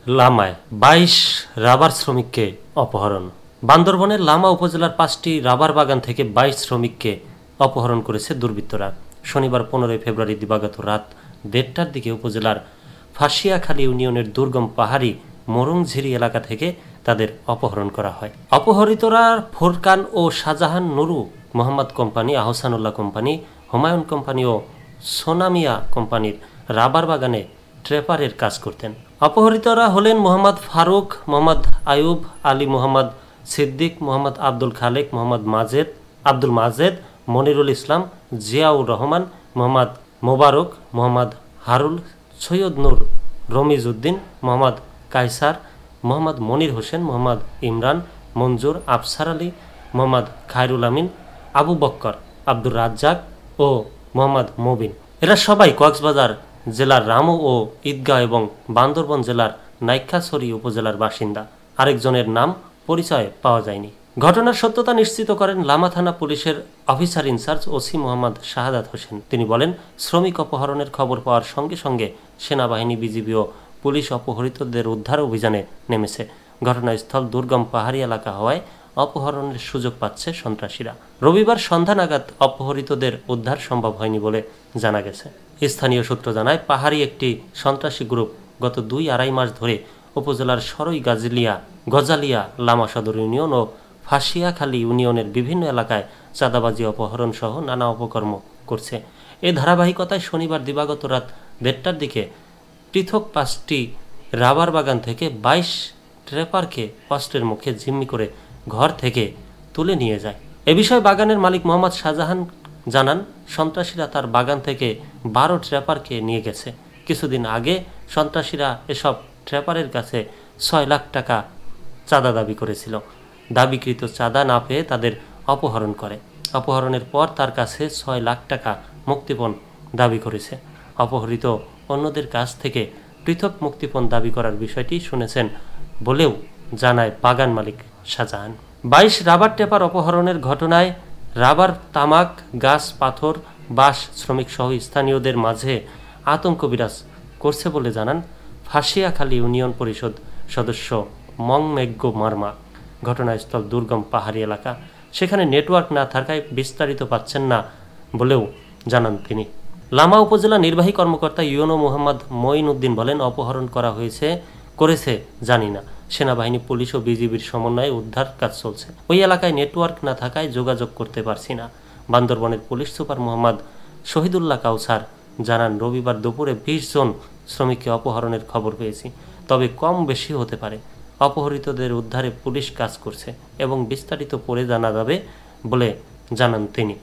লামায় ২২ rubber শ্রমিককে অপহরণ। বান্দরবনের লামা উপজেলার ৫টি রাবার বাগান থেকে ২২ শ্রমিককে অপহরণ করেছে দুর্বৃত্তরা। শনিবার ১৫ ফেব্রুয়ারি দিবাগত রাত ১:৩০টার দিকে উপজেলার ফাঁসিয়াখালী ইউনিয়নের দুর্গম পাহাড়ি মোরংঝিরি এলাকা থেকে তাদের অপহরণ করা হয়। অপহৃতরা ফোরকান ও Shahjahan Nuru, Mohammad company, Ahsanullah company, Humayun company ও সোনামিয়া কোম্পানির রাবার বাগানে ট্রেপারের কাজ করতেন। অপহৃতরা হলেন মোহাম্মদ ফারুক, মোহাম্মদ আয়ুব আলী, মোহাম্মদ সিদ্দিক, মোহাম্মদ আব্দুল খালেক, মোহাম্মদ আব্দুল মাজেদ, মনিরুল ইসলাম, জিয়াউর রহমান, মোহাম্মদ মোবারক, মোহাম্মদ হারুল, সৈয়দ নূর, রমিজ উদ্দিন, মোহাম্মদ কায়সার, মোহাম্মদ মনির হোসেন, মোহাম্মদ ইমরান, মঞ্জুর, আফসার আলী, মোহাম্মদ খায়রুল আমিন, আবু বক্কর, আব্দুর রাজ্জাক ও মোহাম্মদ মবিন। এরা সবাই কক্সবাজার জেলার রামু ও ঈদগাঁও এবং বান্দরবন জেলার নাইক্ষ্যংছড়ি উপজেলার বাসিন্দা। আরেকজনের নাম পরিচয় পাওয়া যায়নি। ঘটনার সত্যতা নিশ্চিত করেন লামা থানা পুলিশের officer in charge OC Mohammad Shahadat Hossain. তিনি বলেন, শ্রমিক অপহরণের খবর পাওয়ার সঙ্গে সঙ্গে সেনাবাহিনী, বিজিবি ও পুলিশ অপহৃতদের উদ্ধার অভিযানে নেমেছে। ঘটনাস্থল দুর্গম পাহাড়ি এলাকা হওয়ায় অপহরণের সুযোগ পাচ্ছে সন্ত্রাসীরা। রবিবার সন্ধ্যা নাগাদ অপহৃতদের উদ্ধার সম্ভব হয়নি বলে জানা গেছে। স্থানীয় সূত্র জানায়, পাহাড়ি একটি সন্ত্রাসী গ্রুপ গত ২-২.৫ মাস ধরে উপজেলার সরই গজালিয়া, লামা সদর ইউনিয়ন ও ফাঁসিয়াখালী ইউনিয়নের বিভিন্ন এলাকায় চাঁদাবাজি, অপহরণ সহ নানা অপকর্ম করছে। এ ধারাবাহিকতায় শনিবার দিবাগত রাত ১:৩০টার দিকে পৃথক ৫টি রাবার বাগান থেকে ২২ ট্রেপারকে কষ্টের মুখে জিম্মি করে ঘর থেকে তুলে নিয়ে যায়। এ বিষয়ে বাগানের মালিক মোহাম্মদ শাহজাহান জানান, সন্ত্রাসীরা তার বাগান থেকে ১২ ট্রেপারকে নিয়ে গেছে। কিছুদিন আগে সন্ত্রাসীরা এসব ট্রেপারের কাছে ৬ লাখ টাকা চাঁদা দাবি করেছিল। দাবিকৃত চাঁদা না পেয়ে তাদের অপহরণ করে। অপহরণের পর তার কাছে ৬ লাখ টাকা মুক্তিপণ দাবি করেছে। অপহৃত অন্যদের কাছ থেকে পৃথক মুক্তিপণ দাবি করার বিষয়টি শুনেছেন বলেও জানায় বাগান মালিক শাহজাহান। ২২ রাবার ট্রেপার অপহরণের ঘটনায় রাবার, তামাক, গাছ, পাথর, বাঁশ শ্রমিক সহ স্থানীয়দের মাঝে আতঙ্ক বিরাজ করছে বলে জানান ফাঁসিয়াখালী ইউনিয়ন পরিষদ সদস্য মংমেগ্য মারমা। ঘটনাস্থল দুর্গম পাহাড়ি এলাকা, সেখানে নেটওয়ার্ক না থাকায় বিস্তারিত পাচ্ছেন না বলেও জানান তিনি। লামা উপজেলা নির্বাহী কর্মকর্তা ইউনো মোহাম্মদ মঈন উদ্দিন বলেন, অপহরণ করেছে জানি না। সেনাবাহিনী, পুলিশ ও বিজিবির সমন্বয়ে উদ্ধার কাজ চলছে। ওই এলাকায় নেটওয়ার্ক না থাকায় যোগাযোগ করতে পারছি না। বান্দরবনের পুলিশ সুপার মোহাম্মদ শহীদুল্লাহ কাউসার জানান, রবিবার দুপুরে ২০ জন শ্রমিককে অপহরণের খবর পেয়েছি, তবে কম বেশি হতে পারে। অপহৃতদের উদ্ধারে পুলিশ কাজ করছে এবং বিস্তারিত পরে জানা যাবে বলে জানান তিনি।